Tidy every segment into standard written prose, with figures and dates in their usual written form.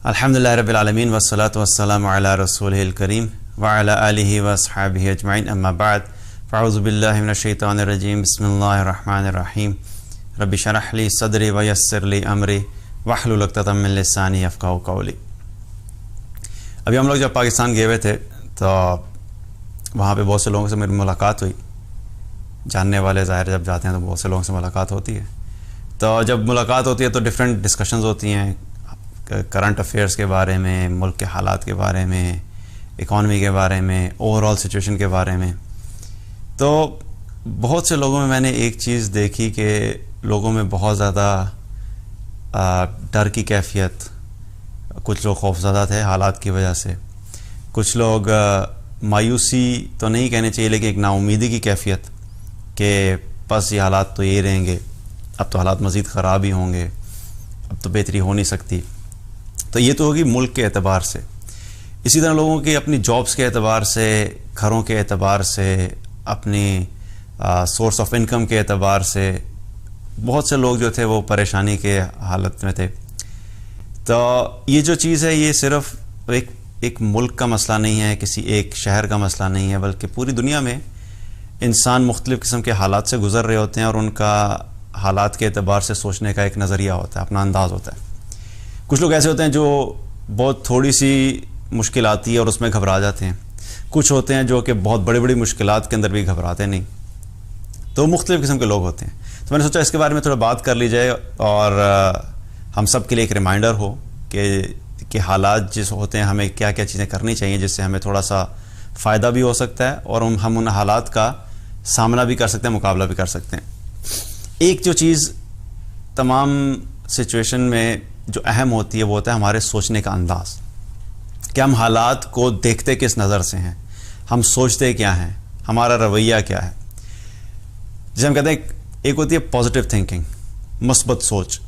الحمدللہ رب العالمین والصلاة والسلام علی رسولہ الکریم وعلی آلہ واصحابہ اجمعین اما بعد فاعوذ باللہ من الشیطان الرجیم بسم اللہ الرحمن الرحیم رب اشرح لی صدری ویسر لی امری واحلل عقدۃ من لسانی یفقہوا قولی۔ ابھی ہم لوگ جب پاکستان گئے ہوئے تھے تو وہاں پہ بہت سے لوگوں سے میری ملاقات ہوئی۔ جاننے والے ظاہر جب جاتے ہیں تو بہت سے لوگوں سے ملاقات ہوتی ہے، تو جب ملاقات ہوتی ہے تو ڈفرینٹ ڈسکشنز ہوتی ہیں کرنٹ افیئرس کے بارے میں، ملک کے حالات کے بارے میں، اکانومی کے بارے میں، اوور آل سچویشن کے بارے میں۔ تو بہت سے لوگوں میں میں نے ایک چیز دیکھی کہ لوگوں میں بہت زیادہ ڈر کی کیفیت، کچھ لوگ خوفزدہ تھے حالات کی وجہ سے، کچھ لوگ مایوسی تو نہیں کہنے چاہیے لیکن ایک نا امیدی کی کیفیت کہ بس یہ حالات تو یہی رہیں گے، اب تو حالات مزید خراب ہی ہوں گے، اب تو بہتری ہو نہیں سکتی۔ تو یہ تو ہوگی ملک کے اعتبار سے۔ اسی طرح لوگوں کی اپنی جابس کے اعتبار سے، گھروں کے اعتبار سے، اپنی سورس آف انکم کے اعتبار سے بہت سے لوگ جو تھے وہ پریشانی کے حالت میں تھے۔ تو یہ جو چیز ہے یہ صرف ایک ملک کا مسئلہ نہیں ہے، کسی ایک شہر کا مسئلہ نہیں ہے، بلکہ پوری دنیا میں انسان مختلف قسم کے حالات سے گزر رہے ہوتے ہیں اور ان کا حالات کے اعتبار سے سوچنے کا ایک نظریہ ہوتا ہے، اپنا انداز ہوتا ہے۔ کچھ لوگ ایسے ہوتے ہیں جو بہت تھوڑی سی مشکل آتی ہے اور اس میں گھبرا جاتے ہیں، کچھ ہوتے ہیں جو کہ بہت بڑی بڑی مشکلات کے اندر بھی گھبراتے نہیں۔ تو مختلف قسم کے لوگ ہوتے ہیں۔ تو میں نے سوچا اس کے بارے میں تھوڑا بات کر لی جائے اور ہم سب کے لیے ایک ریمائنڈر ہو کہ حالات جس ہوتے ہیں ہمیں کیا کیا چیزیں کرنی چاہیے جس سے ہمیں تھوڑا سا فائدہ بھی ہو سکتا ہے اور ہم ان حالات کا سامنا بھی کر سکتے ہیں، مقابلہ بھی کر سکتے ہیں۔ ایک جو چیز تمام سچویشن میں جو اہم ہوتی ہے وہ ہوتا ہے ہمارے سوچنے کا انداز، کہ ہم حالات کو دیکھتے کس نظر سے ہیں، ہم سوچتے کیا ہیں، ہمارا رویہ کیا ہے۔ جسے ہم کہتے ہیں ایک ہوتی ہے پازیٹیو تھنکنگ، مثبت سوچ۔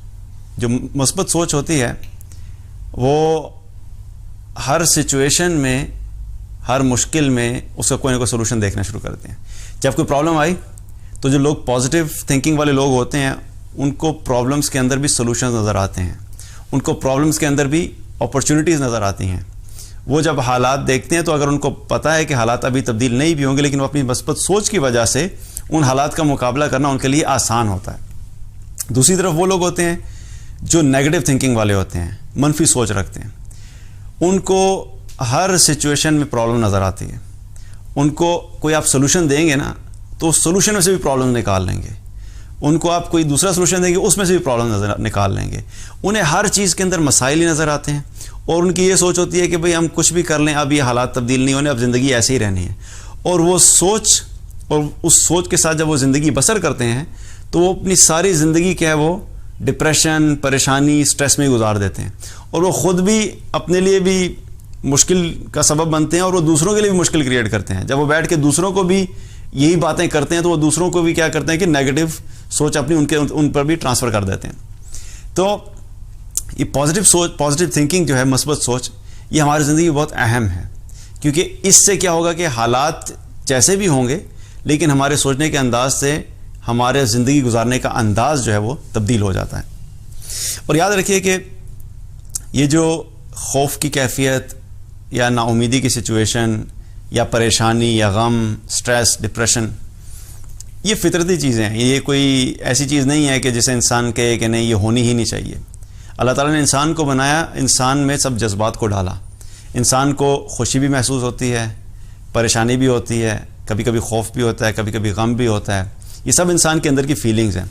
جو مثبت سوچ ہوتی ہے وہ ہر سچویشن میں، ہر مشکل میں اس کا کوئی نہ کوئی سولوشن دیکھنا شروع کرتے ہیں۔ جب کوئی پرابلم آئی تو جو لوگ پازیٹیو تھنکنگ والے لوگ ہوتے ہیں ان کو پرابلمس کے اندر بھی سولوشنز نظر آتے ہیں، ان کو پرابلمس کے اندر بھی اپرچونٹیز نظر آتی ہیں۔ وہ جب حالات دیکھتے ہیں تو اگر ان کو پتہ ہے کہ حالات ابھی تبدیل نہیں بھی ہوں گے لیکن وہ اپنی مثبت سوچ کی وجہ سے ان حالات کا مقابلہ کرنا ان کے لیے آسان ہوتا ہے۔ دوسری طرف وہ لوگ ہوتے ہیں جو نیگیٹو تھنکنگ والے ہوتے ہیں، منفی سوچ رکھتے ہیں، ان کو ہر سچویشن میں پرابلم نظر آتی ہے۔ ان کو کوئی آپ سولوشن دیں گے نا تو اس سولوشن میں سے بھی پرابلم نکال لیں گے، ان کو آپ کوئی دوسرا سولوشن دیں گے اس میں سے بھی پرابلم نکال لیں گے۔ انہیں ہر چیز کے اندر مسائل ہی نظر آتے ہیں اور ان کی یہ سوچ ہوتی ہے کہ بھئی ہم کچھ بھی کر لیں اب یہ حالات تبدیل نہیں ہونے، اب زندگی ایسے ہی رہنی ہے۔ اور وہ سوچ اور اس سوچ کے ساتھ جب وہ زندگی بسر کرتے ہیں تو وہ اپنی ساری زندگی کیا ہے وہ ڈپریشن، پریشانی، سٹریس میں گزار دیتے ہیں اور وہ خود بھی اپنے لیے بھی مشکل کا سبب بنتے ہیں اور وہ دوسروں کے لیے بھی مشکل کریٹ کرتے ہیں۔ جب وہ بیٹھ کے دوسروں کو بھی یہی باتیں کرتے ہیں تو وہ دوسروں کو بھی کیا کرتے ہیں کہ نیگیٹو سوچ اپنی ان پر بھی ٹرانسفر کر دیتے ہیں۔ تو یہ پازیٹیو تھنکنگ جو ہے، مثبت سوچ، یہ ہماری زندگی بہت اہم ہے، کیونکہ اس سے کیا ہوگا کہ حالات جیسے بھی ہوں گے لیکن ہمارے سوچنے کے انداز سے ہمارے زندگی گزارنے کا انداز جو ہے وہ تبدیل ہو جاتا ہے۔ اور یاد رکھیے کہ یہ جو خوف کی کیفیت یا نا امیدی کی سچویشن یا پریشانی یا غم، سٹریس، ڈپریشن، یہ فطرتی چیزیں ہیں۔ یہ کوئی ایسی چیز نہیں ہے کہ جسے انسان کہے کہ نہیں یہ ہونی ہی نہیں چاہیے۔ اللہ تعالیٰ نے انسان کو بنایا، انسان میں سب جذبات کو ڈالا۔ انسان کو خوشی بھی محسوس ہوتی ہے، پریشانی بھی ہوتی ہے، کبھی کبھی خوف بھی ہوتا ہے، کبھی کبھی غم بھی ہوتا ہے۔ یہ سب انسان کے اندر کی فیلنگز ہیں۔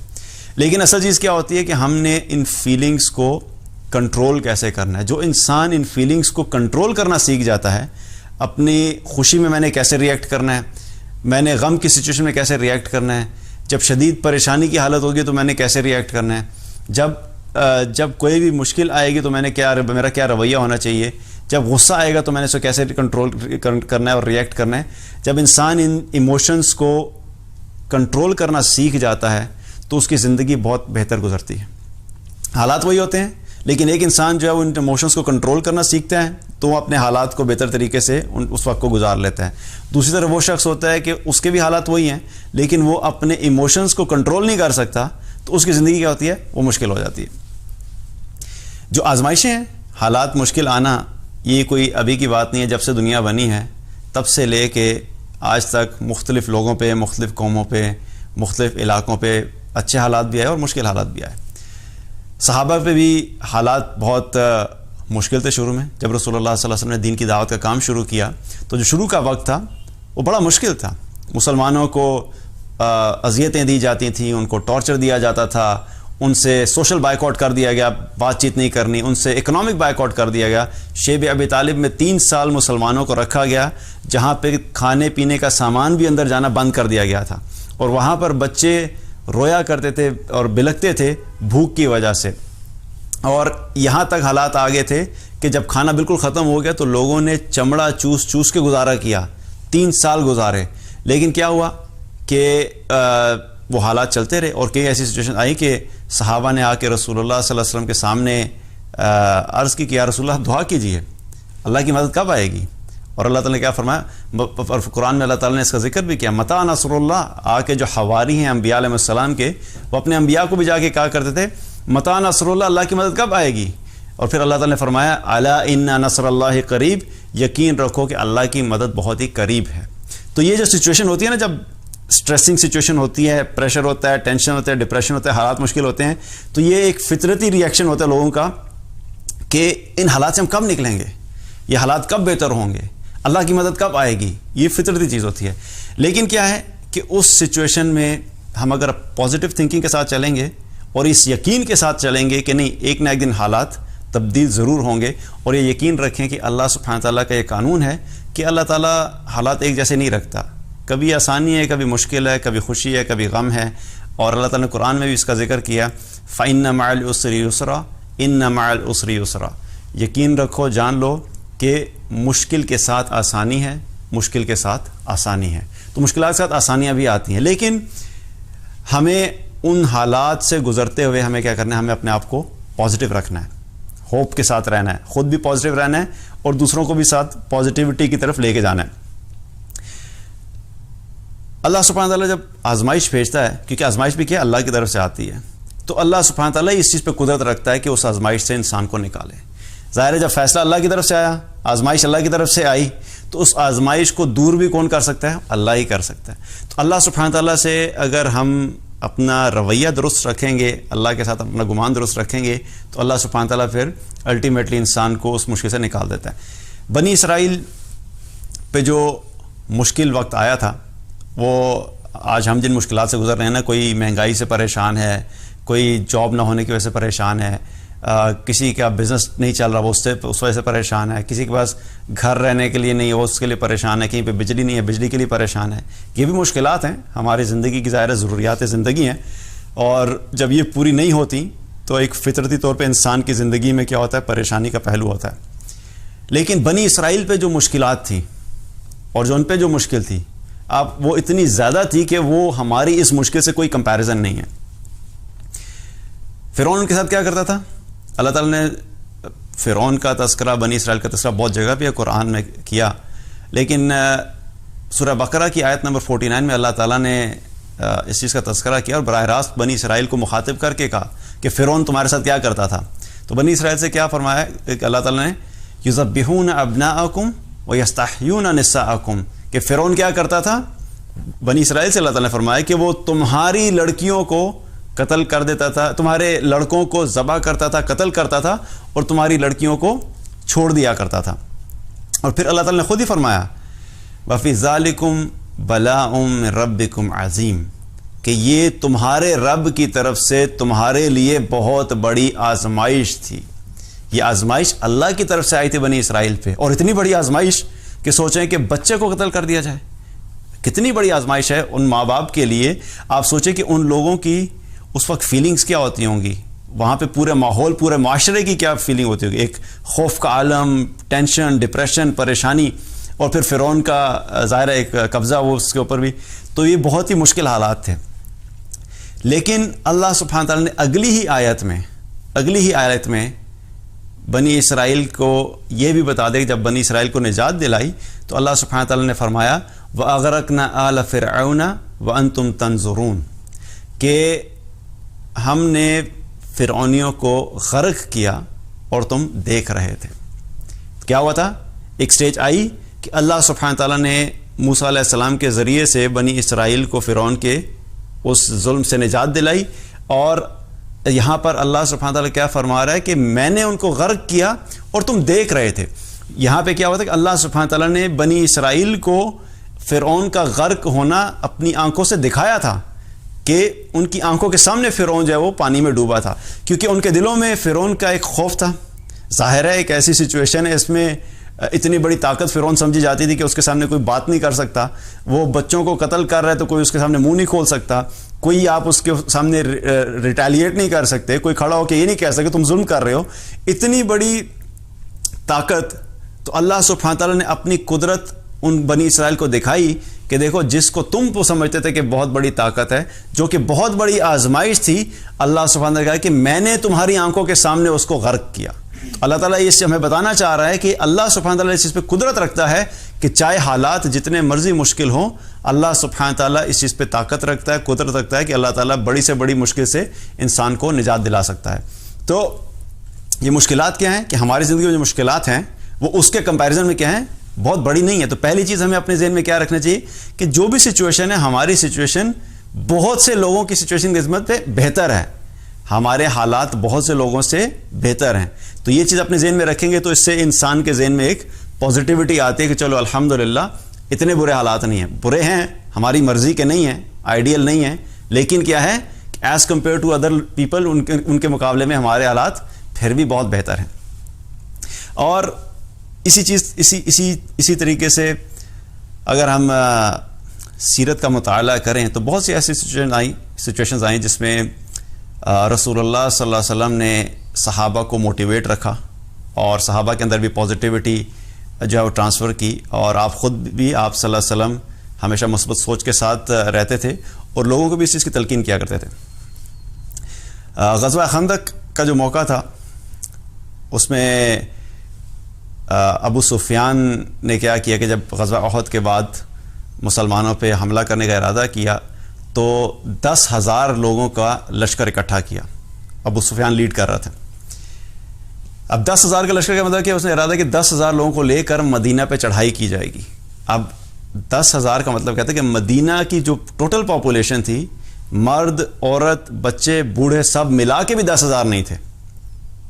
لیکن اصل چیز کیا ہوتی ہے کہ ہم نے ان فیلنگز کو کنٹرول کیسے کرنا ہے۔ جو انسان ان فیلنگز کو کنٹرول کرنا سیکھ جاتا ہے، اپنی خوشی میں نے کیسے ریئیکٹ کرنا ہے، میں نے غم کی سچویشن میں کیسے ریئیکٹ کرنا ہے، جب شدید پریشانی کی حالت ہوگی تو میں نے کیسے ریئیکٹ کرنا ہے، جب کوئی بھی مشکل آئے گی تو میرا کیا رویہ ہونا چاہیے، جب غصہ آئے گا تو میں نے اس کو کیسے کنٹرول کرنا ہے اور ریئیکٹ کرنا ہے۔ جب انسان ان ایموشنز کو کنٹرول کرنا سیکھ جاتا ہے تو اس کی زندگی بہت بہتر گزرتی ہے۔ حالات وہی ہوتے ہیں لیکن ایک انسان جو ہے وہ ان ایموشنز کو کنٹرول کرنا سیکھتا ہے تو وہ اپنے حالات کو بہتر طریقے سے اس وقت کو گزار لیتا ہے۔ دوسری طرف وہ شخص ہوتا ہے کہ اس کے بھی حالات وہی ہیں لیکن وہ اپنے ایموشنز کو کنٹرول نہیں کر سکتا تو اس کی زندگی کیا ہوتی ہے، وہ مشکل ہو جاتی ہے۔ جو آزمائشیں ہیں حالات مشکل آنا یہ کوئی ابھی کی بات نہیں ہے. جب سے دنیا بنی ہے تب سے لے کے آج تک مختلف لوگوں پہ، مختلف قوموں پہ، مختلف علاقوں پہ اچھے حالات بھی آئے اور مشکل حالات بھی آئے. صحابہ پہ بھی حالات بہت مشکل تھے شروع میں. جب رسول اللہ صلی اللہ علیہ وسلم نے دین کی دعوت کا کام شروع کیا تو جو شروع کا وقت تھا وہ بڑا مشکل تھا. مسلمانوں کو اذیتیں دی جاتی تھیں، ان کو ٹارچر دیا جاتا تھا، ان سے سوشل بائیکاٹ کر دیا گیا، بات چیت نہیں کرنی، ان سے اکنامک بائیکاٹ کر دیا گیا. شیب ابی طالب میں 3 سال مسلمانوں کو رکھا گیا جہاں پہ کھانے پینے کا سامان بھی اندر جانا بند کر دیا گیا تھا، اور وہاں پر بچے رویا کرتے تھے اور بلکتے تھے بھوک کی وجہ سے. اور یہاں تک حالات آگے تھے کہ جب کھانا بالکل ختم ہو گیا تو لوگوں نے چمڑا چوس چوس کے گزارا کیا. 3 سال گزارے. لیکن کیا ہوا کہ وہ حالات چلتے رہے اور کئی ایسی سچویشن آئی کہ صحابہ نے آ کے رسول اللہ صلی اللہ علیہ وسلم کے سامنے عرض کی کہ یا رسول اللہ دعا کیجیے، اللہ کی مدد کب آئے گی؟ اور اللہ تعالیٰ نے کیا فرمایا؟ قرآن میں اللہ تعالیٰ نے اس کا ذکر بھی کیا، متى نصر اللہ. آ کے جو حواری ہیں انبیاء علیہ السلام کے، وہ اپنے انبیاء کو بھی جا کے کہا کرتے تھے متى نصر اللہ، اللہ کی مدد کب آئے گی؟ اور پھر اللہ تعالیٰ نے فرمایا الا ان نصر اللہ قریب، یقین رکھو کہ اللہ کی مدد بہت ہی قریب ہے. تو یہ جو سچویشن ہوتی ہے نا، جب اسٹریسنگ سچویشن ہوتی ہے، پریشر ہوتا ہے، ٹینشن ہوتا ہے، ڈپریشن ہوتا ہے، حالات مشکل ہوتے ہیں، تو یہ ایک فطرتی ری ایکشن ہوتا ہے لوگوں کا کہ ان حالات سے ہم کب نکلیں گے، یہ حالات کب بہتر ہوں گے، اللہ کی مدد کب آئے گی. یہ فطرتی چیز ہوتی ہے. لیکن کیا ہے کہ اس سچویشن میں ہم اگر پازیٹیو تھنکنگ کے ساتھ چلیں گے اور اس یقین کے ساتھ چلیں گے کہ نہیں، ایک نہ ایک دن حالات تبدیل ضرور ہوں گے، اور یہ یقین رکھیں کہ اللہ سبحانہ تعالیٰ کا یہ قانون ہے کہ اللہ تعالیٰ حالات ایک جیسے نہیں رکھتا. کبھی آسانی ہے، کبھی مشکل ہے، کبھی خوشی ہے، کبھی غم ہے. اور اللہ تعالیٰ نے قرآن میں بھی اس کا ذکر کیا، فَإِنَّ مَعَ الْعُسْرِ يُسْرًا إِنَّ مَعَ الْعُسْرِ يُسْرًا. یقین رکھو، جان لو کہ مشکل کے ساتھ آسانی ہے، مشکل کے ساتھ آسانی ہے. تو مشکلات کے ساتھ آسانیاں بھی آتی ہیں، لیکن ہمیں ان حالات سے گزرتے ہوئے ہمیں کیا کرنا ہے؟ ہمیں اپنے آپ کو پازیٹیو رکھنا ہے، ہوپ کے ساتھ رہنا ہے، خود بھی پازیٹیو رہنا ہے اور دوسروں کو بھی ساتھ پازیٹیوٹی کی طرف لے کے جانا ہے. اللہ سبحانہ تعالیٰ جب آزمائش بھیجتا ہے، کیونکہ آزمائش بھی کیا اللہ کی طرف سے آتی ہے، تو اللہ سبحانہ تعالیٰ اس چیز پہ قدرت رکھتا ہے کہ اس آزمائش سے انسان کو نکالے. ظاہر ہے جب فیصلہ اللہ کی طرف سے آیا، آزمائش اللہ کی طرف سے آئی، تو اس آزمائش کو دور بھی کون کر سکتا ہے؟ اللہ ہی کر سکتا ہے. تو اللہ سبحانہ تعالیٰ سے اگر ہم اپنا رویہ درست رکھیں گے، اللہ کے ساتھ اپنا گمان درست رکھیں گے، تو اللہ سبحانہ تعالیٰ پھر الٹیمیٹلی انسان کو اس مشکل سے نکال دیتا ہے. بنی اسرائیل پہ جو مشکل وقت آیا تھا، وہ آج ہم جن مشکلات سے گزر رہے ہیں نا، کوئی مہنگائی سے پریشان ہے، کوئی جاب نہ ہونے کی وجہ سے پریشان ہے، کسی کا بزنس نہیں چل رہا وہ اس وجہ سے پریشان ہے، کسی کے پاس گھر رہنے کے لیے نہیں وہ اس کے لیے پریشان ہے، کہیں پہ بجلی نہیں ہے بجلی کے لیے پریشان ہے. یہ بھی مشکلات ہیں، ہماری زندگی کی ظاہر ضروریات زندگی ہیں، اور جب یہ پوری نہیں ہوتی تو ایک فطرتی طور پہ انسان کی زندگی میں کیا ہوتا ہے؟ پریشانی کا پہلو ہوتا ہے. لیکن بنی اسرائیل پہ جو مشکلات تھیں اور جو ان پہ جو مشکل تھی، اب وہ اتنی زیادہ تھی کہ وہ ہماری اس مشکل سے کوئی کمپیریزن نہیں ہے. فرعون ان کے ساتھ کیا کرتا تھا؟ اللہ تعالیٰ نے فرعون کا تذکرہ، بنی اسرائیل کا تذکرہ بہت جگہ پہ قرآن میں کیا، لیکن سورہ بقرہ کی آیت نمبر 49 میں اللہ تعالیٰ نے اس چیز کا تذکرہ کیا اور براہ راست بنی اسرائیل کو مخاطب کر کے کہا کہ فرعون تمہارے ساتھ کیا کرتا تھا. تو بنی اسرائیل سے کیا فرمایا کہ اللہ تعالیٰ نے یذبحون ابناءکم ویستحیون نساءکم، کہ فرعون کیا کرتا تھا؟ بنی اسرائیل سے اللہ تعالیٰ نے فرمایا کہ وہ تمہاری لڑکیوں کو قتل کر دیتا تھا، تمہارے لڑکوں کو ذبح کرتا تھا، قتل کرتا تھا، اور تمہاری لڑکیوں کو چھوڑ دیا کرتا تھا. اور پھر اللہ تعالیٰ نے خود ہی فرمایا وَفِي ذَلِكُمْ بَلَاءٌ مِّن رَبِّكُمْ عَظِيمٌ، کہ یہ تمہارے رب کی طرف سے تمہارے لیے بہت بڑی آزمائش تھی. یہ آزمائش اللہ کی طرف سے آئی تھی بنی اسرائیل پہ، اور اتنی بڑی آزمائش کہ سوچیں کہ بچے کو قتل کر دیا جائے، کتنی بڑی آزمائش ہے ان ماں باپ کے لیے. آپ سوچیں کہ ان لوگوں کی اس وقت فیلنگز کیا ہوتی ہوں گی، وہاں پہ پورے ماحول، پورے معاشرے کی کیا فیلنگ ہوتی ہوگی، ایک خوف کا عالم، ٹینشن، ڈپریشن، پریشانی، اور پھر فرعون کا ظاہر ایک قبضہ وہ اس کے اوپر بھی. تو یہ بہت ہی مشکل حالات تھے. لیکن اللہ سبحانہ تعالیٰ نے اگلی ہی آیت میں بنی اسرائیل کو یہ بھی بتا دے کہ جب بنی اسرائیل کو نجات دلائی تو اللہ سبحانہ تعالیٰ نے فرمایا وَأَغْرَقْنَا آلَ فِرْعَوْنَ وَأَنْتُمْ تَنظُرُونَ، کہ ہم نے فرعونیوں کو غرق کیا اور تم دیکھ رہے تھے. کیا ہوا تھا؟ ایک سٹیج آئی کہ اللہ سبحانہ تعالیٰ نے موسیٰ علیہ السلام کے ذریعے سے بنی اسرائیل کو فرعون کے اس ظلم سے نجات دلائی. اور یہاں پر اللہ سبحانہ تعالیٰ کیا فرما رہا ہے کہ میں نے ان کو غرق کیا اور تم دیکھ رہے تھے. یہاں پہ کیا ہوا تھا کہ اللہ سبحانہ تعالیٰ نے بنی اسرائیل کو فرعون کا غرق ہونا اپنی آنکھوں سے دکھایا تھا کہ ان کی آنکھوں کے سامنے فرعون جو ہے وہ پانی میں ڈوبا تھا، کیونکہ ان کے دلوں میں فرعون کا ایک خوف تھا. ظاہر ہے ایک ایسی سچویشن ہے، اس میں اتنی بڑی طاقت فرعون سمجھی جاتی تھی کہ اس کے سامنے کوئی بات نہیں کر سکتا. وہ بچوں کو قتل کر رہا ہے تو کوئی اس کے سامنے منہ نہیں کھول سکتا، کوئی آپ اس کے سامنے ریٹیلیٹ نہیں کر سکتے، کوئی کھڑا ہو کے یہ نہیں کہہ سکتے تم ظلم کر رہے ہو. اتنی بڑی طاقت تو اللہ سبحانہ تعالیٰ نے اپنی قدرت ان بنی اسرائیل کو دکھائی کہ دیکھو جس کو تم کو سمجھتے تھے کہ بہت بڑی طاقت ہے، جو کہ بہت بڑی آزمائش تھی، اللہ سبحانہ نے کہا کہ میں نے تمہاری آنکھوں کے سامنے اس کو غرق کیا. اللہ تعالیٰ اس سے ہمیں بتانا چاہ رہا ہے کہ اللہ سبحانہ تعالیٰ اس چیز پہ قدرت رکھتا ہے کہ چاہے حالات جتنے مرضی مشکل ہوں، اللہ سبحانہ تعالیٰ اس چیز پہ طاقت رکھتا ہے، قدرت رکھتا ہے کہ اللہ تعالیٰ بڑی سے بڑی مشکل سے انسان کو نجات دلا سکتا ہے. تو یہ مشکلات کیا ہیں کہ ہماری زندگی میں جو مشکلات ہیں وہ اس کے کمپیریزن میں کیا ہیں؟ بہت بڑی نہیں ہے. تو پہلی چیز ہمیں اپنے ذہن میں کیا رکھنا چاہیے کہ جو بھی سچویشن ہے، ہماری سچویشن بہت سے لوگوں کی سچویشن کی نسبت پہ بہتر ہے. ہمارے حالات بہت سے لوگوں سے بہتر ہیں. تو یہ چیز اپنے ذہن میں رکھیں گے تو اس سے انسان کے ذہن میں ایک پازیٹیوٹی آتی ہے کہ چلو الحمدللہ اتنے برے حالات نہیں ہیں. برے ہیں، ہماری مرضی کے نہیں ہیں، آئیڈیل نہیں ہیں، لیکن کیا ہے as compare to other people ان کے مقابلے میں ہمارے حالات پھر بھی بہت بہتر ہیں. اور اسی طریقے سے اگر ہم سیرت کا مطالعہ کریں تو بہت سی ایسی سچویشنز آئیں جس میں رسول اللہ صلی اللہ علیہ وسلم نے صحابہ کو موٹیویٹ رکھا اور صحابہ کے اندر بھی پازیٹیوٹی جو ہے وہ ٹرانسفر کی، اور آپ خود بھی آپ صلی اللہ علیہ وسلم ہمیشہ مثبت سوچ کے ساتھ رہتے تھے اور لوگوں کو بھی اس چیز کی تلقین کیا کرتے تھے. غزوہ خندق کا جو موقع تھا اس میں ابو سفیان نے کیا کیا کہ جب غزوہ احد کے بعد مسلمانوں پہ حملہ کرنے کا ارادہ کیا تو 10,000 لوگوں کا لشکر اکٹھا کیا. ابو سفیان لیڈ کر رہا تھا. اب 10,000 کا لشکر کا مطلب کہ اس نے ارادہ کہ 10,000 لوگوں کو لے کر مدینہ پہ چڑھائی کی جائے گی. اب 10,000 کا مطلب کہتا ہے کہ مدینہ کی جو ٹوٹل پاپولیشن تھی، مرد عورت بچے بوڑھے سب ملا کے بھی 10,000 نہیں تھے.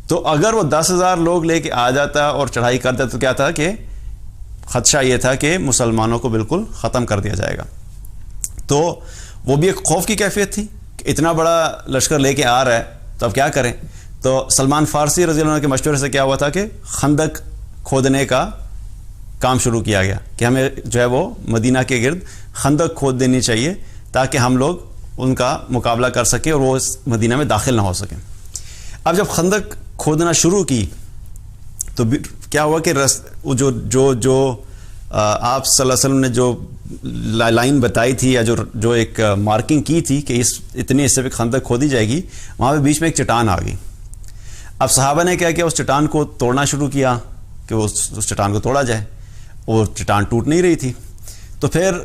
تو اگر وہ 10,000 لوگ لے کے آ جاتا اور چڑھائی کرتا تو کیا تھا کہ خدشہ یہ تھا کہ مسلمانوں کو بالکل ختم کر دیا جائے گا. تو وہ بھی ایک خوف کی کیفیت تھی کہ اتنا بڑا لشکر لے کے آ رہا ہے تو اب کیا کریں. تو سلمان فارسی رضی اللہ عنہ کے مشورے سے کیا ہوا تھا کہ خندق کھودنے کا کام شروع کیا گیا کہ ہمیں جو ہے وہ مدینہ کے گرد خندق کھود دینی چاہیے تاکہ ہم لوگ ان کا مقابلہ کر سکیں اور وہ اس مدینہ میں داخل نہ ہو سکیں. اب جب خندق کھودنا شروع کی تو کیا ہوا کہ جو آپ صلی اللہ علیہ وسلم نے جو لائن بتائی تھی یا جو ایک مارکنگ کی تھی کہ اتنے حصے پہ خندق کھودی جائے گی، وہاں پہ بیچ میں ایک چٹان آ گئی. اب صحابہ نے کیا کیا، اس چٹان کو توڑنا شروع کیا کہ اس چٹان کو توڑا جائے. وہ چٹان ٹوٹ نہیں رہی تھی. تو پھر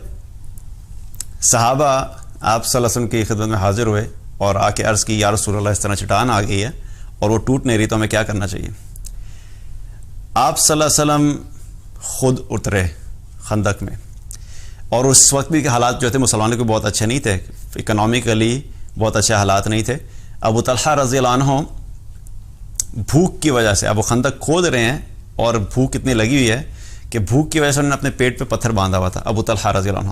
صحابہ آپ صلی اللہ علیہ وسلم کی خدمت میں حاضر ہوئے اور آ کے عرض کی یا رسول اللہ اس طرح چٹان آ گئی ہے اور وہ ٹوٹ نہیں رہی تو ہمیں کیا کرنا چاہیے. آپ صلی اللہ علیہ وسلم خود اترے خندق میں، اور اس وقت بھی حالات جو تھے مسلمانوں کے بہت اچھے نہیں تھے، اکنامیکلی بہت اچھے حالات نہیں تھے. ابو طلحہ رضی اللہ عنہ بھوک کی وجہ سے، اب وہ خندق کھود رہے ہیں اور بھوک اتنی لگی ہوئی ہے کہ بھوک کی وجہ سے انہوں نے اپنے پیٹ پہ پتھر باندھا ہوا تھا. ابو طلحہ رضی اللہ عنہ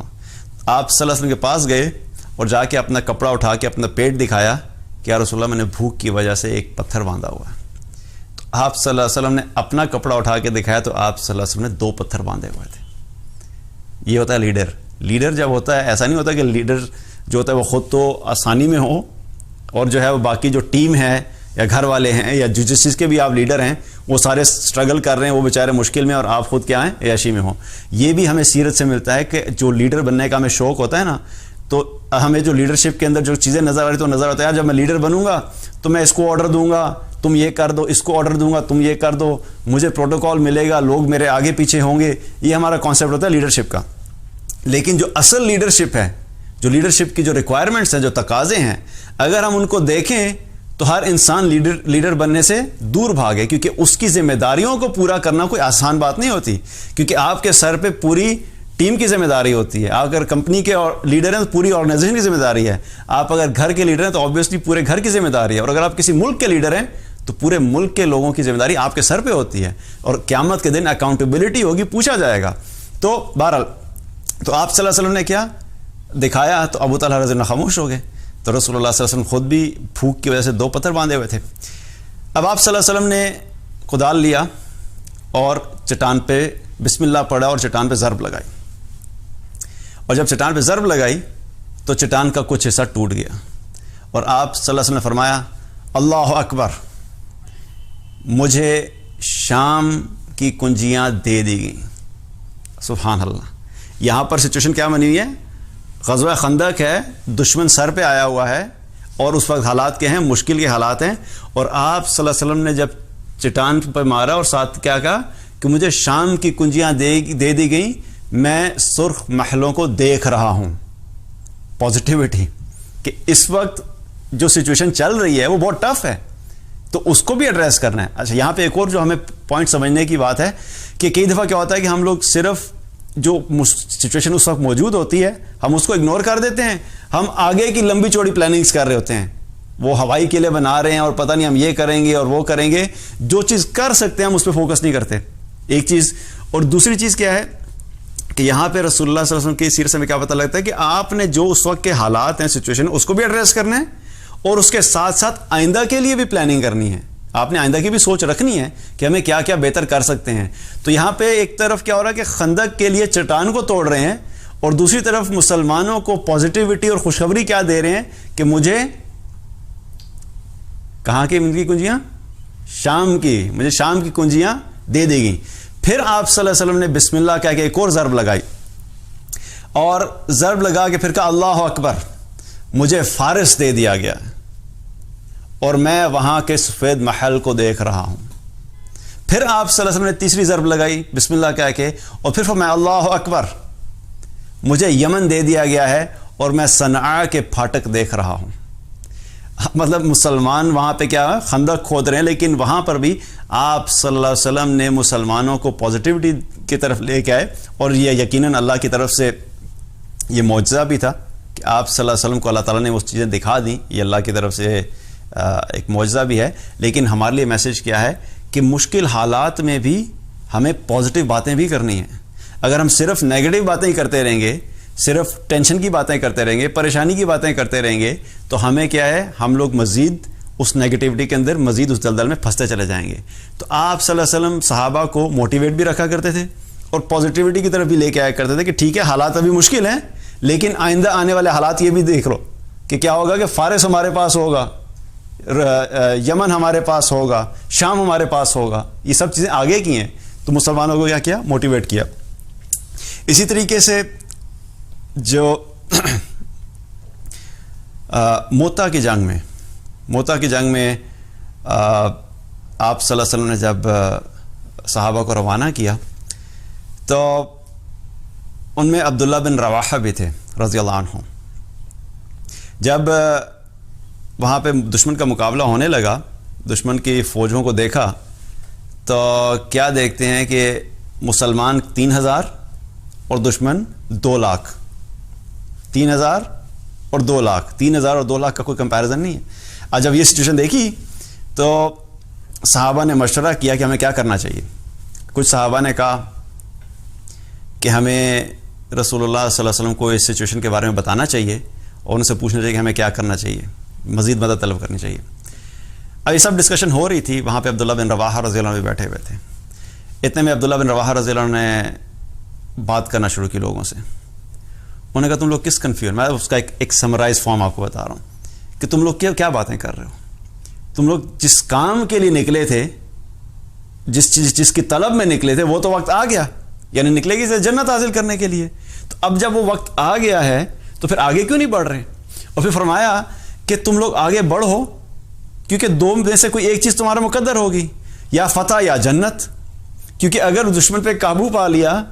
آپ صلی اللہ علیہ وسلم کے پاس گئے اور جا کے اپنا کپڑا اٹھا کے اپنا پیٹ دکھایا کہ یا رسول اللہ میں نے بھوک کی وجہ سے ایک پتھر باندھا ہوا ہے. تو آپ صلی اللہ علیہ وسلم نے اپنا کپڑا اٹھا کے دکھایا تو آپ صلی اللہ علیہ وسلم نے 2 پتھر باندھے ہوئے تھے. یہ ہوتا ہے لیڈر جب ہوتا ہے ایسا نہیں ہوتا کہ لیڈر جو ہوتا ہے وہ خود تو آسانی میں ہو اور جو ہے وہ باقی جو ٹیم ہے یا گھر والے ہیں یا جس چیز کے بھی آپ لیڈر ہیں وہ سارے سٹرگل کر رہے ہیں، وہ بیچارے مشکل میں اور آپ خود کیا ہیں عیاشی میں ہوں. یہ بھی ہمیں سیرت سے ملتا ہے کہ جو لیڈر بننے کا ہمیں شوق ہوتا ہے نا، تو ہمیں جو لیڈرشپ کے اندر جو چیزیں نظر آ رہی تو نظر آتا ہے یار جب میں لیڈر بنوں گا تو میں اس کو آرڈر دوں گا تم یہ کر دو، اس کو آرڈر دوں گا تم یہ کر دو، مجھے پروٹوکول ملے گا، لوگ میرے آگے پیچھے ہوں گے. یہ ہمارا کانسیپٹ ہوتا ہے لیڈرشپ کا. لیکن جو اصل لیڈرشپ ہے، جو لیڈرشپ کی جو ریکوائرمنٹس ہیں، جو تقاضے ہیں، اگر ہم ان کو دیکھیں تو ہر انسان لیڈر بننے سے دور بھاگے، کیونکہ اس کی ذمہ داریوں کو پورا کرنا کوئی آسان بات نہیں ہوتی، کیونکہ آپ کے سر پہ پوری ٹیم کی ذمہ داری ہوتی ہے. آپ اگر کمپنی کے لیڈر ہیں تو پوری آرگنائزیشن کی ذمہ داری ہے. آپ اگر گھر کے لیڈر ہیں تو آبویسلی پورے گھر کی ذمہ داری ہے. اور اگر آپ کسی ملک کے لیڈر ہیں تو پورے ملک کے لوگوں کی ذمہ داری آپ کے سر پہ ہوتی ہے، اور قیامت کے دن اکاؤنٹیبلٹی ہوگی، پوچھا جائے گا. تو بہرحال تو آپ صلی اللہ علیہ وسلم نے کیا دکھایا، تو ابو طلحہ رضی اللہ عنہ خاموش ہو گئے. تو رسول اللہ صلی اللہ علیہ وسلم خود بھی پھوک کی وجہ سے 2 پتھر باندھے ہوئے تھے. اب آپ صلی اللہ علیہ وسلم نے کدال لیا اور چٹان پہ بسم اللہ پڑھا اور چٹان پہ ضرب لگائی. اور جب چٹان پہ ضرب لگائی تو چٹان کا کچھ حصہ ٹوٹ گیا، اور آپ صلی اللہ علیہ وسلم نے فرمایا اللہ اکبر، مجھے شام کی کنجیاں دے دی گئیں. سبحان اللہ. یہاں پر سچویشن کیا بنی ہوئی ہے؟ غزوہ خندق ہے، دشمن سر پہ آیا ہوا ہے، اور اس وقت حالات کے ہیں، مشکل کے حالات ہیں، اور آپ صلی اللہ علیہ وسلم نے جب چٹان پہ مارا اور ساتھ کیا کہا کہ مجھے شام کی کنجیاں دے دی گئیں، میں سرخ محلوں کو دیکھ رہا ہوں. پازیٹیوٹی کہ اس وقت جو سچویشن چل رہی ہے وہ بہت ٹف ہے، تو اس کو بھی ایڈریس کرنا ہے. اچھا، یہاں پہ ایک اور جو ہمیں پوائنٹ سمجھنے کی بات ہے کہ کئی دفعہ کیا ہوتا ہے کہ ہم لوگ صرف جو سچویشن اس وقت موجود ہوتی ہے ہم اس کو اگنور کر دیتے ہیں، ہم آگے کی لمبی چوڑی پلاننگز کر رہے ہوتے ہیں. وہ ہوائی قلعے بنا رہے ہیں اور پتہ نہیں ہم یہ کریں گے اور وہ کریں گے. جو چیز کر سکتے ہیں ہم اس پہ فوکس نہیں کرتے، ایک چیز. اور دوسری چیز کیا ہے کہ یہاں پہ رسول اللہ صلی اللہ علیہ وسلم کی سیرت سے ہمیں کیا پتہ لگتا ہے کہ آپ نے جو اس وقت کے حالات ہیں، سچویشن، اس کو بھی ایڈریس کرنا ہے، اور اس کے ساتھ ساتھ آئندہ کے لیے بھی پلاننگ کرنی ہے. آپ نے آئندہ کی بھی سوچ رکھنی ہے کہ ہمیں کیا کیا بہتر کر سکتے ہیں. تو یہاں پہ ایک طرف کیا ہو رہا ہے کہ خندق کے لیے چٹان کو توڑ رہے ہیں، اور دوسری طرف مسلمانوں کو پازیٹیوٹی اور خوشخبری کیا دے رہے ہیں کہ مجھے کہاں کی کنجیاں؟ شام کی، مجھے شام کی کنجیاں دے دی گئیں. پھر آپ صلی اللہ علیہ وسلم نے بسم اللہ کہہ کے ایک اور ضرب لگائی، اور ضرب لگا کے پھر کہا اللہ اکبر، مجھے فارس دے دیا گیا اور میں وہاں کے سفید محل کو دیکھ رہا ہوں. پھر آپ صلی اللہ علیہ وسلم نے تیسری ضرب لگائی بسم اللہ کہہ کے، اور پھر فرمایا اللہ اکبر، مجھے یمن دے دیا گیا ہے اور میں صنعاء کے پھاٹک دیکھ رہا ہوں. مطلب مسلمان وہاں پہ کیا ہے؟ خندق کھود رہے ہیں، لیکن وہاں پر بھی آپ صلی اللہ علیہ وسلم نے مسلمانوں کو پازیٹیوٹی کی طرف لے کے آئے. اور یہ یقیناً اللہ کی طرف سے یہ معجزہ بھی تھا کہ آپ صلی اللہ علیہ وسلم کو اللہ تعالیٰ نے وہ چیزیں دکھا دیں. یہ اللہ کی طرف سے ایک معجزہ بھی ہے. لیکن ہمارے لیے میسج کیا ہے کہ مشکل حالات میں بھی ہمیں پازیٹیو باتیں بھی کرنی ہیں. اگر ہم صرف نیگیٹو باتیں ہی کرتے رہیں گے، صرف ٹینشن کی باتیں کرتے رہیں گے، پریشانی کی باتیں کرتے رہیں گے، تو ہمیں کیا ہے، ہم لوگ مزید اس نیگیٹیوٹی کے اندر، مزید اس دلدل میں پھنستے چلے جائیں گے. تو آپ صلی اللہ علیہ وسلم صحابہ کو موٹیویٹ بھی رکھا کرتے تھے اور پازیٹیوٹی کی طرف بھی لے کے آیا کرتے تھے کہ ٹھیک ہے حالات ابھی مشکل ہیں، لیکن آئندہ آنے والے حالات یہ بھی دیکھ لو کہ کیا ہوگا کہ فارس ہمارے پاس ہوگا، یمن ہمارے پاس ہوگا، شام ہمارے پاس ہوگا. یہ سب چیزیں آگے کی ہیں. تو مسلمانوں کو کیا موٹیویٹ کیا. اسی طریقے سے جو موتا کی جنگ میں آپ صلی اللہ علیہ وسلم نے جب صحابہ کو روانہ کیا تو ان میں عبداللہ بن رواحہ بھی تھے رضی اللہ عنہ. جب وہاں پہ دشمن کا مقابلہ ہونے لگا، دشمن کی فوجوں کو دیکھا تو کیا دیکھتے ہیں کہ مسلمان 3000 اور دشمن 2 لاکھ. 3000 اور 2 لاکھ، 3000 اور 2 لاکھ کا کوئی کمپیریزن نہیں ہے. آج جب یہ سچویشن دیکھی تو صحابہ نے مشورہ کیا کہ ہمیں کیا کرنا چاہیے. کچھ صحابہ نے کہا کہ ہمیں رسول اللہ صلی اللہ علیہ وسلم کو اس سچویشن کے بارے میں بتانا چاہیے اور ان سے پوچھنا چاہیے کہ ہمیں کیا کرنا چاہیے، مزید مدد طلب کرنی چاہیے. اب یہ سب ڈسکشن ہو رہی تھی. وہاں پہ عبداللہ بن رواحہ رضی اللہ عنہ بھی بیٹھے ہوئے تھے. اتنے میں عبداللہ بن رواحہ رضی اللہ عنہ نے بات کرنا شروع کی لوگوں سے. انہوں نے کہا تم لوگ کس کنفیوژن، میں اس کا ایک سمرائز فارم آپ کو بتا رہا ہوں کہ تم لوگ کیا باتیں کر رہے ہو. تم لوگ جس کام کے لیے نکلے تھے، جس کی طلب میں نکلے تھے، وہ تو وقت آ گیا، یعنی نکلے گی جنت حاصل کرنے کے لیے. تو اب جب وہ وقت آ گیا ہے تو پھر آگے کیوں نہیں بڑھ رہے. اور پھر فرمایا کہ تم لوگ آگے بڑھو، کیونکہ 2 میں سے کوئی ایک چیز تمہارا مقدر ہوگی، یا فتح یا جنت. کیونکہ اگر دشمن پہ قابو پا لیا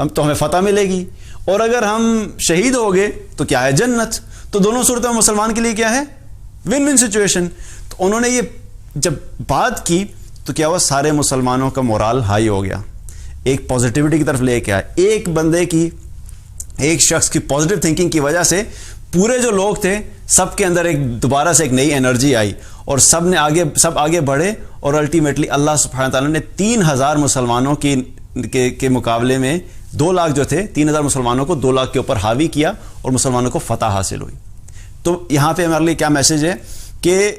تو ہمیں فتح ملے گی، اور اگر ہم شہید ہو گئے تو کیا ہے، جنت. تو دونوں صورتوں میں مسلمان کے لیے کیا ہے، ون ون سچویشن. تو انہوں نے یہ جب بات کی تو کیا ہوا, سارے مسلمانوں کا مورال ہائی ہو گیا, ایک پازیٹیوٹی کی طرف لے کے آئے. ایک بندے کی, ایک شخص کی پازیٹیو تھنکنگ کی وجہ سے پورے جو لوگ تھے سب کے اندر ایک دوبارہ سے ایک نئی انرجی آئی, اور سب آگے بڑھے, اور الٹیمیٹلی اللہ سبحانہ تعالیٰ نے 3000 مسلمانوں کے مقابلے میں 2 لاکھ جو تھے, 3000 مسلمانوں کو 2 لاکھ کے اوپر حاوی کیا, اور مسلمانوں کو فتح حاصل ہوئی. تو یہاں پہ ہمارے لیے کیا میسج ہے کہ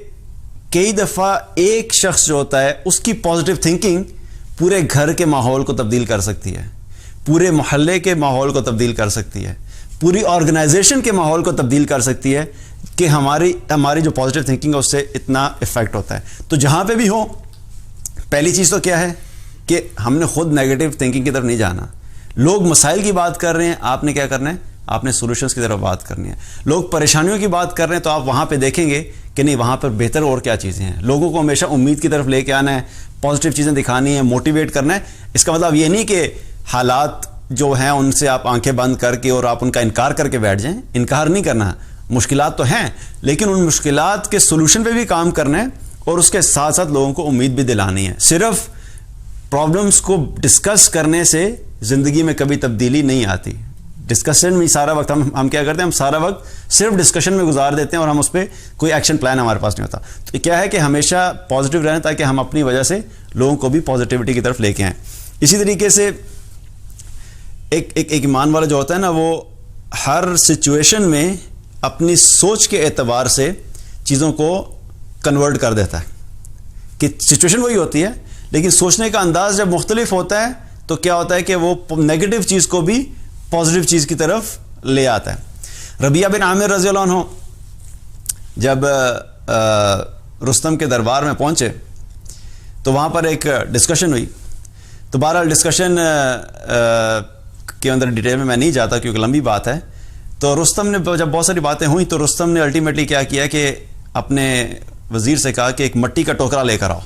کئی دفعہ ایک شخص جو ہوتا ہے اس کی پازیٹیو تھنکنگ پورے گھر کے ماحول کو تبدیل کر سکتی ہے, پورے محلے کے ماحول کو تبدیل کر سکتی ہے, پوری آرگنائزیشن کے ماحول کو تبدیل کر سکتی ہے, کہ ہماری جو پازیٹیو تھنکنگ ہے اس سے اتنا افیکٹ ہوتا ہے. تو جہاں پہ بھی ہو, پہلی چیز تو کیا ہے کہ ہم نے خود نیگیٹو تھنکنگ کی طرف نہیں جانا. لوگ مسائل کی بات کر رہے ہیں, آپ نے کیا کرنا ہے, آپ نے سولوشنز کی طرف بات کرنی ہے. لوگ پریشانیوں کی بات کر رہے ہیں تو آپ وہاں پہ دیکھیں گے کہ نہیں, وہاں پر بہتر اور کیا چیزیں ہیں. لوگوں کو ہمیشہ امید کی طرف لے کے آنا ہے, پازیٹیو چیزیں دکھانی ہے, موٹیویٹ کرنا ہے. اس کا مطلب یہ نہیں کہ حالات جو ہیں ان سے آپ آنکھیں بند کر کے اور آپ ان کا انکار کر کے بیٹھ جائیں. انکار نہیں کرنا, مشکلات تو ہیں, لیکن ان مشکلات کے سولوشن پہ بھی کام کرنا ہے, اور اس کے ساتھ ساتھ لوگوں کو امید بھی دلانی ہے. صرف پرابلمس کو ڈسکس کرنے سے زندگی میں کبھی تبدیلی نہیں آتی. ڈسکشن میں سارا وقت ہم کیا کرتے ہیں, ہم سارا وقت صرف ڈسکشن میں گزار دیتے ہیں, اور ہم اس پہ کوئی ایکشن پلان ہمارے پاس نہیں ہوتا. تو کیا ہے کہ ہمیشہ پازیٹیو رہنا, تاکہ ہم اپنی وجہ سے لوگوں کو بھی پازیٹیوٹی کی طرف لے کے آئیں. اسی طریقے سے ایک ایمان والا جو ہوتا ہے نا, وہ ہر سچویشن میں اپنی سوچ کے اعتبار سے چیزوں کو کنورٹ کر دیتا ہے. کہ سچویشن وہی ہوتی ہے, لیکن سوچنے کا انداز جب مختلف ہوتا ہے تو کیا ہوتا ہے کہ وہ نیگیٹو چیز کو بھی پازیٹیو چیز کی طرف لے آتا ہے. ربیعہ بن عامر رضی اللہ عنہ جب رستم کے دربار میں پہنچے تو وہاں پر ایک ڈسکشن ہوئی. تو بہرحال ڈسکشن کے اندر ڈیٹیل میں نہیں جاتا کیونکہ لمبی بات ہے. تو رستم نے جب بہت ساری باتیں ہوئیں تو رستم نے الٹیمیٹلی کیا کیا کہ اپنے وزیر سے کہا کہ ایک مٹی کا ٹوکرا لے کر آؤ.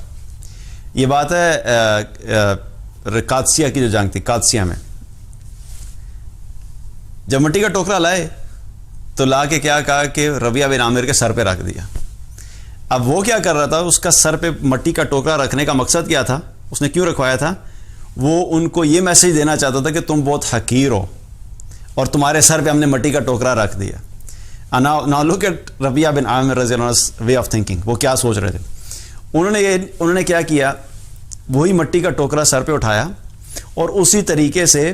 یہ بات ہے قادسیہ کی جو جنگ تھی, قادسیہ میں. جب مٹی کا ٹوکرا لائے تو لا کے کیا کہا کہ ربیعہ بن عامر کے سر پہ رکھ دیا. اب وہ کیا کر رہا تھا, اس کا سر پہ مٹی کا ٹوکرا رکھنے کا مقصد کیا تھا, اس نے کیوں رکھوایا تھا, وہ ان کو یہ میسج دینا چاہتا تھا کہ تم بہت حقیر ہو اور تمہارے سر پہ ہم نے مٹی کا ٹوکرا رکھ دیا. Now look at ربیعہ بن عامر رضی اللہ عنہ وے آف تھنکنگ. وہ کیا سوچ رہے تھے, انہوں نے کیا کیا, وہی مٹی کا ٹوکرا سر پہ اٹھایا اور اسی طریقے سے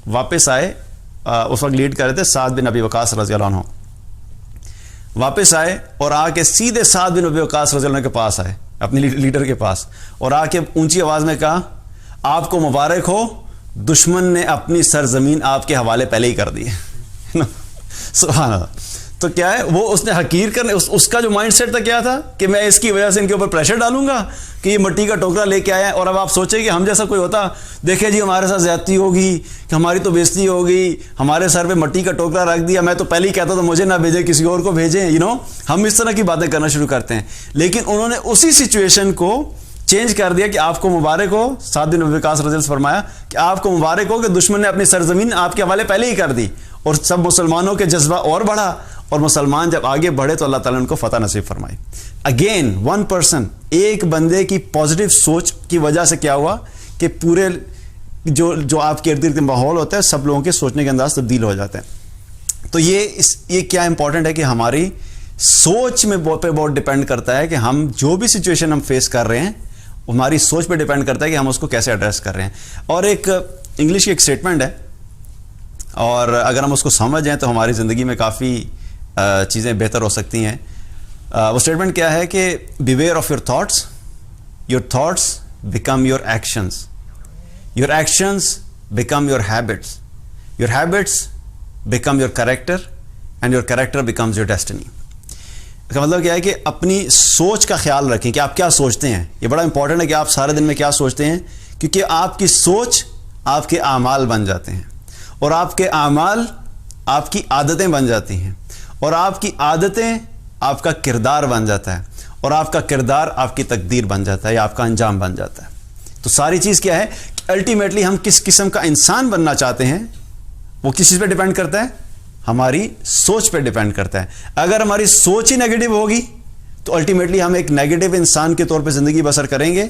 واپس آئے. اس وقت لیڈ کر رہے تھے سعد بن ابی وقاص رضی اللہ عنہ. واپس آئے اور آ کے سیدھے سعد بن ابی وقاص رضی اللہ عنہ کے پاس آئے, اپنے لیڈر کے پاس, اور آ کے اونچی آواز میں کہا, آپ کو مبارک ہو, دشمن نے اپنی سرزمین آپ کے حوالے پہلے ہی کر دی ہے. سبحان اللہ. تو کیا ہے, وہ اس نے حقیر کرنے, اس کا جو مائنڈ سیٹ تھا کیا تھا کہ میں اس کی وجہ سے ان کے اوپر پریشر ڈالوں گا کہ یہ مٹی کا ٹوکرا لے کے آیا. اور اب آپ سوچیں کہ ہم جیسا کوئی ہوتا, دیکھیں جی ہمارے ساتھ زیادتی ہوگی, کہ ہماری تو بےزتی ہوگی, ہمارے سر پہ مٹی کا ٹوکرا رکھ دیا, میں تو پہلے ہی کہتا تھا مجھے نہ بھیجیں کسی اور کو بھیجیں. ہم اس طرح کی باتیں کرنا شروع کرتے ہیں. لیکن انہوں نے اسی سچویشن کو چینج کر دیا کہ آپ کو مبارک ہو. سعد بن ابی وقاص رضی اللہ عنہ فرمایا کہ آپ کو مبارک ہو کہ دشمن نے اپنی سرزمین آپ کے حوالے پہلے ہی کر دی. اور سب مسلمانوں کے جذبہ اور بڑھا, اور مسلمان جب آگے بڑھے تو اللہ تعالیٰ نے ان کو فتح نصیب فرمائی. اگین ون پرسن, ایک بندے کی پازیٹیو سوچ کی وجہ سے کیا ہوا کہ پورے جو آپ کے ارد گرد ماحول ہوتا ہے سب لوگوں کے سوچنے کے انداز تبدیل ہو جاتے ہیں. تو یہ کیا امپورٹنٹ ہے کہ ہماری سوچ میں پہ بہت ڈپینڈ کرتا ہے کہ ہم جو بھی سچویشن ہم فیس کر رہے ہیں ہماری سوچ پہ ڈپینڈ کرتا ہے کہ ہم اس کو کیسے ایڈریس کر رہے ہیں. اور ایک انگلش کی ایک اسٹیٹمنٹ ہے, اور اگر ہم اس کو سمجھ جائیں تو ہماری زندگی میں کافی چیزیں بہتر ہو سکتی ہیں. وہ اسٹیٹمنٹ کیا ہے کہ beware of your thoughts become your actions, your actions become your habits, your habits become your character, and your character becomes your destiny. اس کا مطلب کیا ہے کہ اپنی سوچ کا خیال رکھیں کہ آپ کیا سوچتے ہیں. یہ بڑا امپورٹنٹ ہے کہ آپ سارے دن میں کیا سوچتے ہیں, کیونکہ آپ کی سوچ آپ کے اعمال بن جاتے ہیں, اور آپ کے اعمال آپ کی عادتیں بن جاتی ہیں, اور آپ کی عادتیں آپ کا کردار بن جاتا ہے, اور آپ کا کردار آپ کی تقدیر بن جاتا ہے یا آپ کا انجام بن جاتا ہے. تو ساری چیز کیا ہے کہ الٹیمیٹلی ہم کس قسم کا انسان بننا چاہتے ہیں وہ کس چیز پہ ڈیپینڈ کرتا ہے, ہماری سوچ پہ ڈیپینڈ کرتا ہے. اگر ہماری سوچ ہی نیگیٹو ہوگی تو الٹیمیٹلی ہم ایک نیگیٹو انسان کے طور پہ زندگی بسر کریں گے,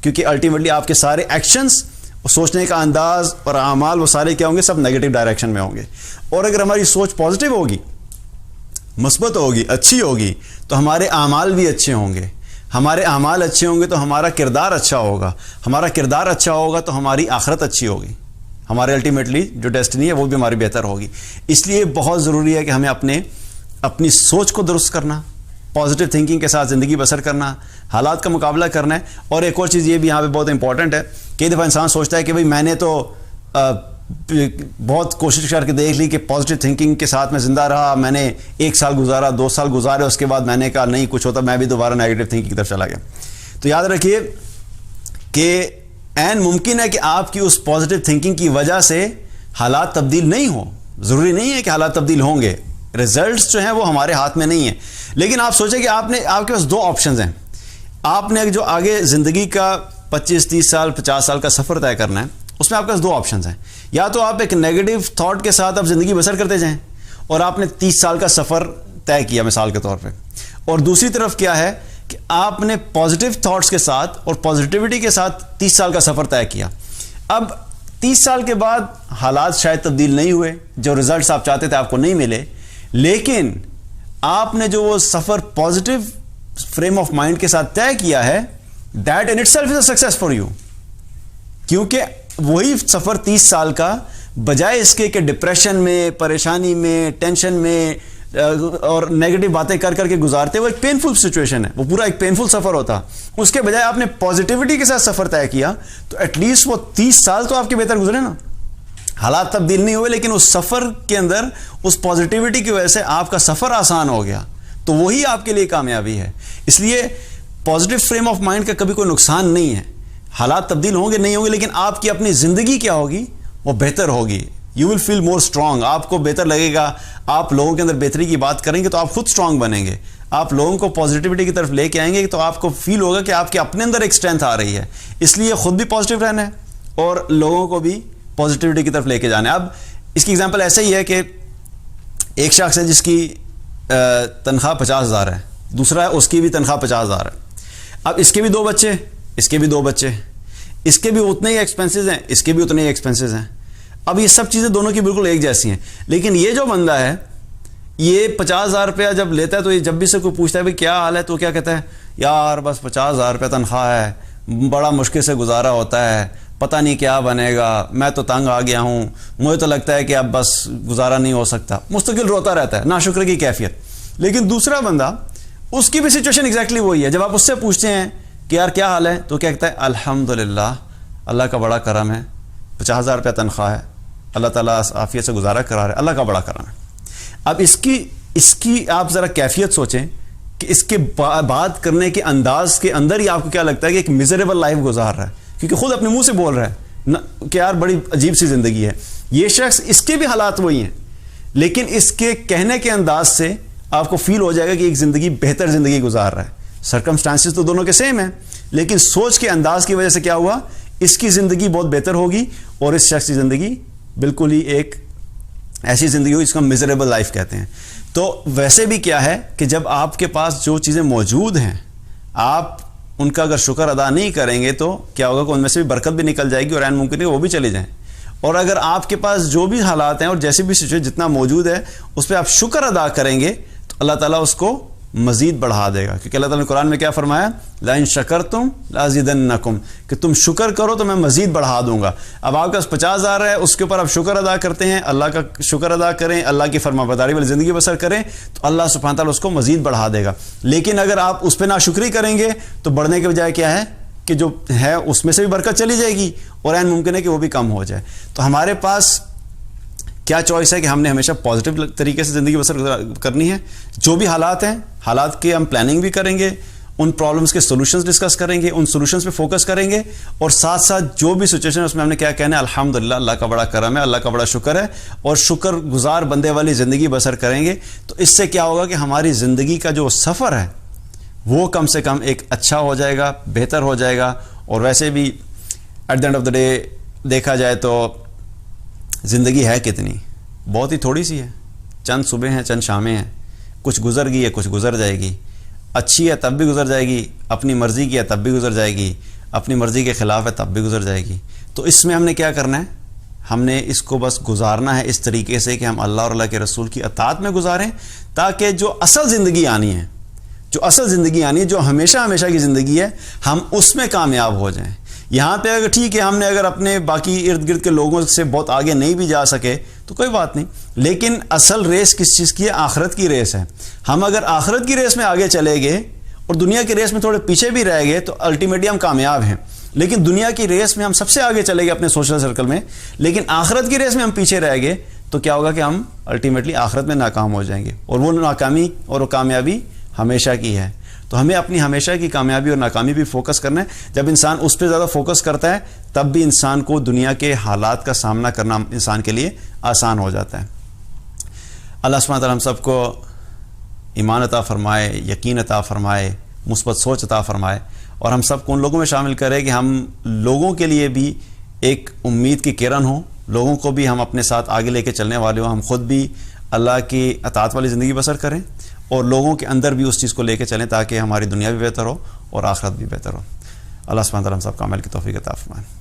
کیونکہ الٹیمیٹلی آپ کے سارے ایکشنز, سوچنے کا انداز اور اعمال وہ سارے کیا ہوں گے, سب نیگیٹو ڈائریکشن میں ہوں گے. اور اگر ہماری سوچ پازیٹیو ہوگی, مثبت ہوگی, اچھی ہوگی, تو ہمارے اعمال بھی اچھے ہوں گے. ہمارے اعمال اچھے ہوں گے تو ہمارا کردار اچھا ہوگا. ہمارا کردار اچھا ہوگا تو ہماری آخرت اچھی ہوگی. ہمارے الٹیمیٹلی جو ڈیسٹنی ہے وہ بھی ہماری بہتر ہوگی. اس لیے بہت ضروری ہے کہ ہمیں اپنی سوچ کو درست کرنا, پازیٹیو تھنکنگ کے ساتھ زندگی بسر کرنا, حالات کا مقابلہ کرنا ہے. اور ایک اور چیز یہ بھی یہاں پہ بہت امپورٹنٹ ہے, کئی دفعہ انسان سوچتا ہے کہ بھئی میں نے تو بہت کوشش کر کے دیکھ لی کہ پازیٹیو تھنکنگ کے ساتھ میں زندہ رہا, میں نے 1 سال گزارا, 2 سال گزارے, اس کے بعد میں نے کہا نہیں کچھ ہوتا, میں بھی دوبارہ نیگیٹو تھنکنگ کی طرف چلا گیا. تو یاد رکھیے کہ عین ممکن ہے کہ آپ کی اس پازیٹیو تھنکنگ کی وجہ سے حالات تبدیل نہیں ہوں. ضروری نہیں ہے کہ حالات تبدیل ہوں گے, ریزلٹس جو ہیں وہ ہمارے ہاتھ میں نہیں ہیں. لیکن آپ سوچیں کہ آپ کے پاس 2 آپشنز ہیں. آپ نے جو آگے زندگی کا 25-30 سال 50 سال کا سفر طے کرنا ہے, اس میں آپ کے پاس 2 آپشنز ہیں. یا تو آپ ایک نیگیٹو تھاٹ کے ساتھ آپ زندگی بسر کرتے جائیں اور آپ نے 30 سال کا سفر طے کیا مثال کے طور پہ, اور دوسری طرف کیا ہے کہ آپ نے پازیٹیو تھاٹس کے ساتھ اور پازیٹیوٹی کے ساتھ 30 سال کا سفر طے کیا. اب 30 سال کے بعد حالات شاید تبدیل نہیں ہوئے, جو ریزلٹس آپ چاہتے تھے آپ کو نہیں ملے, لیکن آپ نے جو وہ سفر پازیٹیو فریم آف مائنڈ کے ساتھ طے کیا ہے, that in it self is a success for you. کیونکہ وہی سفر 30 سال کا, بجائے اس کے کہ ڈپریشن میں, پریشانی میں, ٹینشن میں اور نیگیٹو باتیں کر کے گزارتے, وہ ایک پینفل سچویشن ہے, وہ پورا ایک پینفل سفر ہوتا. اس کے بجائے آپ نے پازیٹیوٹی کے ساتھ سفر طے کیا, تو ایٹ لیسٹ وہ 30 سال تو آپ کے بہتر گزرے نا. حالات تبدیل نہیں ہوئے, لیکن اس سفر کے اندر اس پازیٹیوٹی کی وجہ سے آپ کا سفر آسان ہو گیا, تو وہی آپ کے لیے کامیابی ہے. اس لیے پازیٹیو فریم آف مائنڈ کا کبھی کوئی نقصان نہیں ہے. حالات تبدیل ہوں گے نہیں ہوں گے, لیکن آپ کی اپنی زندگی کیا ہوگی, وہ بہتر ہوگی. You will feel more strong, آپ کو بہتر لگے گا. آپ لوگوں کے اندر بہتری کی بات کریں گے تو آپ خود اسٹرانگ بنیں گے. آپ لوگوں کو پازیٹیوٹی کی طرف لے کے آئیں گے تو آپ کو فیل ہوگا کہ آپ کے اپنے اندر ایک اسٹرینتھ آ رہی ہے. اس لیے خود بھی پازیٹیو رہنا ہے اور لوگوں کو بھی پازیٹیوٹی کی طرف لے کے جانا ہے. اب اس کی ایگزامپل ایسے ہی ہے کہ ایک شخص ہے جس کی تنخواہ 50,000 ہے, دوسرا ہے اس کی بھی تنخواہ 50,000 ہے. اب اس کے بھی 2 بچے, اس کے بھی 2 بچے, اس کے بھی اتنے ہی ایکسپینسز ہیں, اس کے بھی اتنے ہی ایکسپینسز ہیں. اب یہ سب چیزیں دونوں کی بالکل ایک جیسی ہیں, لیکن یہ جو بندہ ہے یہ 50,000 روپیہ جب لیتا ہے تو یہ جب بھی سے کوئی پوچھتا ہے بھائی کیا حال ہے, تو کیا کہتا ہے, یار بس 50,000 روپیہ تنخواہ ہے, بڑا مشکل سے گزارا ہوتا ہے, پتہ نہیں کیا بنے گا, میں تو تنگ آ گیا ہوں, مجھے تو لگتا ہے کہ اب بس گزارا نہیں ہو سکتا. مستقل روتا رہتا ہے, ناشکر کی کیفیت. لیکن دوسرا بندہ, اس کی بھی سچویشن ایگزیکٹلی وہی ہے. جب آپ اس سے پوچھتے ہیں کہ یار کیا حال ہے, تو کیا کہتا ہے, الحمدللہ اللہ کا بڑا کرم ہے, 50,000 روپیہ تنخواہ ہے, اللہ تعالیٰ عافیت سے گزارا کرا رہا ہے, اللہ کا بڑا کرم ہے. اب اس کی آپ ذرا کیفیت سوچیں کہ اس کے بات کرنے کے انداز کے اندر ہی آپ کو کیا لگتا ہے کہ ایک میزریبل لائف گزار رہا ہے, کیونکہ خود اپنے منہ سے بول رہا ہے کہ یار بڑی عجیب سی زندگی ہے. یہ شخص, اس کے بھی حالات وہی ہیں, لیکن اس کے کہنے کے انداز سے آپ کو فیل ہو جائے گا کہ ایک زندگی بہتر زندگی گزار رہا ہے. سرکمسٹانسز تو دونوں کے سیم ہیں, لیکن سوچ کے انداز کی وجہ سے کیا ہوا, اس کی زندگی بہت بہتر ہوگی اور اس شخص کی زندگی بالکل ہی ایک ایسی زندگی ہوگی جس کو ہم میزریبل لائف کہتے ہیں. تو ویسے بھی کیا ہے کہ جب آپ کے پاس جو چیزیں موجود ہیں, آپ ان کا اگر شکر ادا نہیں کریں گے تو کیا ہوگا کہ ان میں سے بھی برکت بھی نکل جائے گی اور عین ممکن ہے وہ بھی چلے جائیں. اور اگر آپ کے پاس جو بھی حالات ہیں اور جیسی بھی سچویشن جتنا موجود ہے اس پہ آپ شکر ادا کریں گے تو اللہ تعالیٰ اس کو مزید بڑھا دے گا. کیونکہ اللہ تعالیٰ نے قرآن میں کیا فرمایا, لَإِن شَكَرْتُمْ لَأَزِيدَنَّكُمْ, کہ تم شکر کرو تو میں مزید بڑھا دوں گا. اب آپ کے پاس 50,000 ہے, اس کے اوپر آپ شکر ادا کرتے ہیں, اللہ کا شکر ادا کریں, اللہ کی فرما برداری والی زندگی بسر کریں, تو اللہ سبحانہ تعالیٰ اس کو مزید بڑھا دے گا. لیکن اگر آپ اس پہ ناشکری کریں گے تو بڑھنے کے بجائے کیا ہے کہ جو ہے اس میں سے بھی برکت چلی جائے گی اور عین ممکن ہے کہ وہ بھی کم ہو جائے. تو ہمارے پاس کیا چوائس ہے کہ ہم نے ہمیشہ پازیٹیو طریقے سے زندگی بسر کرنی ہے. جو بھی حالات ہیں, حالات کی ہم پلاننگ بھی کریں گے, ان پرابلمس کے سولوشنز ڈسکس کریں گے, ان سولوشنز پہ فوکس کریں گے, اور ساتھ ساتھ جو بھی سچویشن ہے اس میں ہم نے کیا کہنا ہے, الحمدللہ اللہ کا بڑا کرم ہے, اللہ کا بڑا شکر ہے, اور شکر گزار بندے والی زندگی بسر کریں گے. تو اس سے کیا ہوگا کہ ہماری زندگی کا جو سفر ہے وہ کم سے کم ایک اچھا ہو جائے گا, بہتر ہو جائے گا. اور ویسے بھی at the end of the day دیکھا جائے تو زندگی ہے کتنی, بہت ہی تھوڑی سی ہے, چند صبح ہیں, چند شامیں ہیں, کچھ گزر گئی ہے, کچھ گزر جائے گی. اچھی ہے تب بھی گزر جائے گی، اپنی مرضی کی ہے تب بھی گزر جائے گی، اپنی مرضی کے خلاف ہے تب بھی گزر جائے گی. تو اس میں ہم نے کیا کرنا ہے؟ ہم نے اس کو بس گزارنا ہے اس طریقے سے کہ ہم اللہ اور اللہ کے رسول کی اطاعت میں گزاریں، تاکہ جو اصل زندگی آنی ہے، جو ہمیشہ کی زندگی ہے، ہم اس میں کامیاب ہو جائیں. یہاں پہ اگر ٹھیک ہے ہم نے اگر اپنے باقی ارد گرد کے لوگوں سے بہت آگے نہیں بھی جا سکے تو کوئی بات نہیں، لیکن اصل ریس کس چیز کی ہے؟ آخرت کی ریس ہے. ہم اگر آخرت کی ریس میں آگے چلے گئے اور دنیا کی ریس میں تھوڑے پیچھے بھی رہ گئے تو الٹیمیٹلی ہم کامیاب ہیں. لیکن دنیا کی ریس میں ہم سب سے آگے چلے گئے اپنے سوشل سرکل میں، لیکن آخرت کی ریس میں ہم پیچھے رہ گئے تو کیا ہوگا کہ ہم الٹیمیٹلی آخرت میں ناکام ہو جائیں گے، اور وہ ناکامی اور وہ کامیابی ہمیشہ کی ہے. تو ہمیں اپنی ہمیشہ کی کامیابی اور ناکامی بھی فوکس کرنا ہے. جب انسان اس پہ زیادہ فوکس کرتا ہے تب بھی انسان کو دنیا کے حالات کا سامنا کرنا انسان کے لیے آسان ہو جاتا ہے. اللہ سبحانہ وتعالی ہم سب کو ایمان عطا فرمائے، یقین عطا فرمائے، مثبت سوچ عطا فرمائے، اور ہم سب کو ان لوگوں میں شامل کرے کہ ہم لوگوں کے لیے بھی ایک امید کی کرن ہوں، لوگوں کو بھی ہم اپنے ساتھ آگے لے کے چلنے والے ہوں، ہم خود بھی اللہ کی اطاعت والی زندگی بسر کریں اور لوگوں کے اندر بھی اس چیز کو لے کے چلیں تاکہ ہماری دنیا بھی بہتر ہو اور آخرت بھی بہتر ہو. اللہ سبحانہ وتعالی ہم سب کو عمل کی توفیق عطا فرمائے.